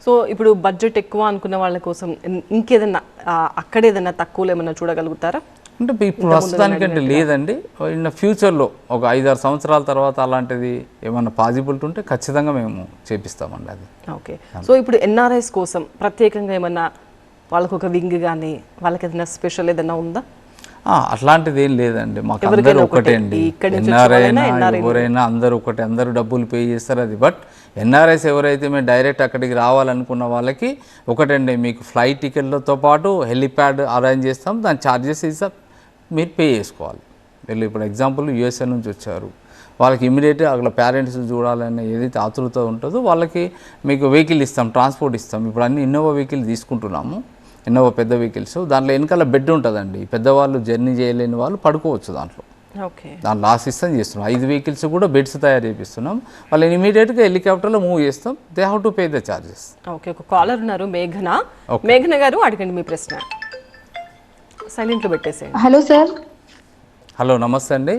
So ఇప్పుడు budget ఎక్కువ అనుకున్న వాళ్ళ కోసం ఇంకేదన్నా అక్కడేదన్నా తక్కువలో ఏమన్నా చూడగలుగుతారా? అంటే ఇప్పుడు ప్రస్తుతానికంటే లేదండి. ఇన్ ఫ్యూచర్లో ఒక 5-6 సంవత్సరాల తర్వాత అలాంటిది ఏమన్నా పాసిబిలిటీ ఉంటే ఖచ్చితంగా మేము చేపిస్తామండి అది. ఓకే. సో ఇప్పుడు ఎన్ఆర్ఐస్ కోసం ప్రత్యేకంగా ఏమన్నా వాళ్ళకు ఒక వింగ్ కానీ వాళ్ళకి ఏదైనా స్పెషల్ ఏదైనా ఉందా? అట్లాంటిది ఏం లేదండి. మాకు అందరూ ఒకటే అండి. ఎన్ఆర్ఐ అయినా ఎవరైనా అందరూ ఒకటే, అందరూ డబ్బులు పే చేస్తారు అది. బట్ ఎన్ఆర్ఐస్ ఎవరైతే మేము డైరెక్ట్ అక్కడికి రావాలనుకున్న వాళ్ళకి ఒకటండి, మీకు ఫ్లైట్ టికెట్లతో పాటు హెలిప్యాడ్ అరేంజ్ చేస్తాం. దాని ఛార్జెస్ మీరు పే చేసుకోవాలి. వీళ్ళు ఇప్పుడు ఎగ్జాంపుల్ యూఎస్ఏ నుంచి వచ్చారు, వాళ్ళకి ఇమీడియట్గా అక్కడ పేరెంట్స్ చూడాలనే ఏదైతే ఆతృత ఉంటుందో వాళ్ళకి మీకు వెహికల్ ఇస్తాం, ట్రాన్స్పోర్ట్ ఇస్తాం. ఇప్పుడు అన్ని ఇన్నోవా వెహికల్ తీసుకుంటున్నాము, ఇన్నోవా పెద్ద వెహికల్స్. దాంట్లో వెనకాల బెడ్ ఉంటుందండి. పెద్దవాళ్ళు జర్నీ చేయలేని వాళ్ళు పడుకోవచ్చు దాంట్లో. దాని లాస్ట్ ఇస్తాం చేస్తున్నాం. 5 వెహికల్స్ కూడా బెడ్స్ తయారు చేపిస్తున్నాం. వాళ్ళని ఇమీడియట్గా హెలికాప్టర్లో మూవ్ చేస్తాం. They have to pay the charges. Okay. ఒక కాలర్ ఉన్నారు, మేఘన గారు అడగండి మీ ప్రశ్న. సైలెంట్లో పెట్టేసేయండి. Hello sir. హలో, నమస్తే అండి.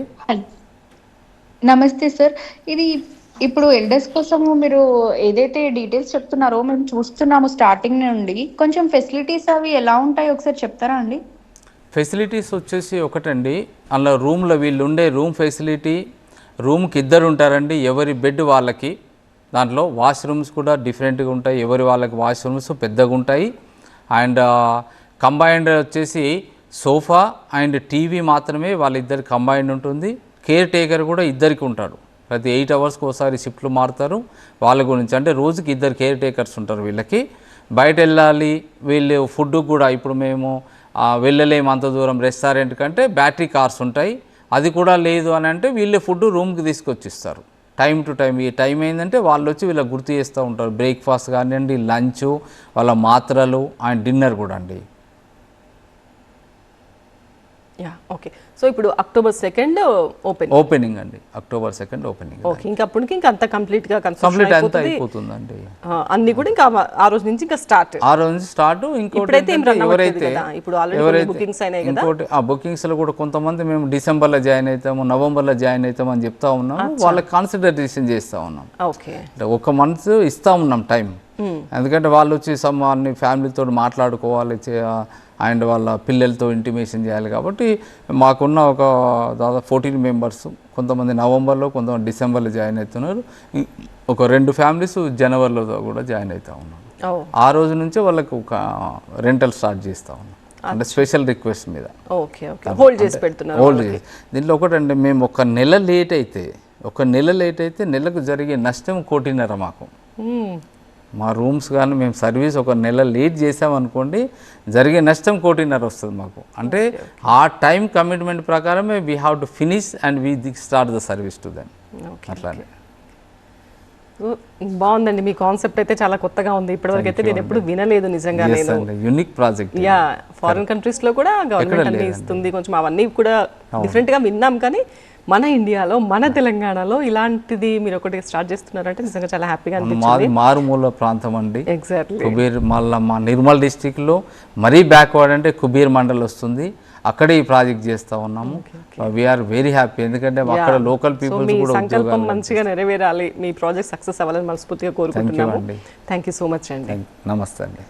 నమస్తే సార్. ఇది ఇప్పుడు ఎల్డర్స్ కోసము మీరు ఏదైతే డీటెయిల్స్ చెప్తున్నారో మేము చూస్తున్నాము స్టార్టింగ్ నుండి. కొంచెం ఫెసిలిటీస్ అవి ఎలా ఉంటాయి ఒకసారి చెప్తారా అండి? ఫెసిలిటీస్ వచ్చేసి ఒకటండి, అందులో రూమ్లో వీళ్ళు ఉండే రూమ్ ఫెసిలిటీ, రూమ్కి 2 ఉంటారండి, ఎవరి బెడ్ వాళ్ళకి. దాంట్లో వాష్రూమ్స్ కూడా డిఫరెంట్గా ఉంటాయి, ఎవరి వాళ్ళకి వాష్రూమ్స్ పెద్దగా ఉంటాయి. అండ్ కంబైన్డ్ వచ్చేసి సోఫా అండ్ టీవీ మాత్రమే వాళ్ళిద్దరికి కంబైన్డ్ ఉంటుంది. కేర్ టేకర్ కూడా 2 ఉంటాడు. ప్రతి 8 అవర్స్కి ఒకసారి షిఫ్ట్లు మారుతారు. వాళ్ళ గురించి అంటే రోజుకి 2 కేర్ టేకర్స్ ఉంటారు వీళ్ళకి. బయట వెళ్ళాలి వీళ్ళు ఫుడ్ కూడా, ఇప్పుడు మేము వెళ్ళలేము అంత దూరం రెస్టారెంట్ కంటే, బ్యాటరీ కార్స్ ఉంటాయి. అది కూడా లేదు అని అంటే వీళ్ళే ఫుడ్ రూమ్కి తీసుకొచ్చిస్తారు టైం టు టైం. ఈ టైం ఏంటంటే వాళ్ళు వచ్చి వీళ్ళకి గుర్తు చేస్తూ ఉంటారు. బ్రేక్ఫాస్ట్ కానివ్వండి, లంచ్, వాళ్ళ మాత్రలు అండ్ డిన్నర్ కూడా అండి. ఓకే. సో ఇప్పుడు October 2nd ఓపెనింగ్ అండి. October 2nd opening. ఓకే. ఇంకా అప్పుడు ఇంకా అంత కంప్లీట్ అయిపోతుందండి. అన్ని కూడా ఇంకా ఆ రోజు నుంచి ఇంకా స్టార్ట్. ఆ రోజు నుంచి స్టార్ట్. ఇంకోటి ఎవరైతే ఇంకోటి బుకింగ్స్ లో కూడా కొంతమంది మేము డిసెంబర్లో జాయిన్ అవుతాము, నవంబర్లో జాయిన్ అవుతాము అని చెప్తా ఉన్నాము. వాళ్ళకి కన్సిడరేషన్ చేస్తూ ఉన్నాం. ఓకే. 1 month ఇస్తా ఉన్నాం టైం. ఎందుకంటే వాళ్ళు వచ్చి అన్ని ఫ్యామిలీతో మాట్లాడుకోవాలి అండ్ వాళ్ళ పిల్లలతో ఇంటిమేషన్ చేయాలి. కాబట్టి మాకున్న ఒక దాదాపు 14 మెంబర్స్, కొంతమంది నవంబర్లో, కొంతమంది డిసెంబర్లో జాయిన్ అవుతున్నారు. ఒక 2 ఫ్యామిలీస్ జనవరిలో కూడా జాయిన్ అవుతూ ఉన్నారు. ఆ రోజు నుంచే వాళ్ళకి ఒక రెంటల్ స్టార్ట్ చేస్తూ ఉన్నాం, అంటే స్పెషల్ రిక్వెస్ట్ మీద. హోల్డ్ చేసి పెడుతున్నారు. హోల్డ్ చేసి దీంట్లో ఒకటంటే, మేము 1 నెల లేట్ అయితే నెలకు జరిగే నష్టం 1.5 కోటి మాకు. మా రూమ్స్ కానీ మేము సర్వీస్ 1 నెల లేట్ చేసామనుకోండి, జరిగే నష్టం 1.5 కోటి వస్తుంది మాకు. అంటే ఆ టైం కమిట్మెంట్ ప్రకారమే we have to finish and we start the service to them. అట్లానే బాగుందండి. మీ కాన్సెప్ట్ అయితే చాలా కొత్తగా ఉంది. ఇప్పటివరకు అయితే నేను ఎప్పుడు వినలేదు నిజంగా. నేను యూనిక్ ప్రాజెక్ట్. ఫారిన్ కంట్రీస్ లో కూడా గవర్నమెంట్ అన్ని ఇస్తుంది, కొంచెం అవన్నీ కూడా డిఫరెంట్ గా విన్నాం. కానీ మన ఇండియాలో, మన తెలంగాణలో ఇలాంటిది మీరు ఒకటి స్టార్ట్ చేస్తున్నారంటే నిజంగా చాలా హ్యాపీగా అనిపించింది. మారుమూల ప్రాంతం అండి. ఎగ్జాక్ట్లీ. కుబీర్ మళ్ళీ మా నిర్మల్ డిస్టిక్లో మరీ బ్యాక్వర్డ్ అంటే కుబీర్ మండల్ వస్తుంది. అక్కడే ఈ ప్రాజెక్ట్ చేస్తూ ఉన్నాము. We are very happy. ఎందుకంటే అక్కడ లోకల్ పీపుల్స్ కూడా సంకల్పం మంచిగా నెరవేరాలి, మీ ప్రాజెక్ట్ సక్సెస్ అవ్వాలని మనస్ఫూర్తిగా కోరుకుంటున్నాము. థ్యాంక్ యూ సో మచ్ అండి. నమస్తే అండి.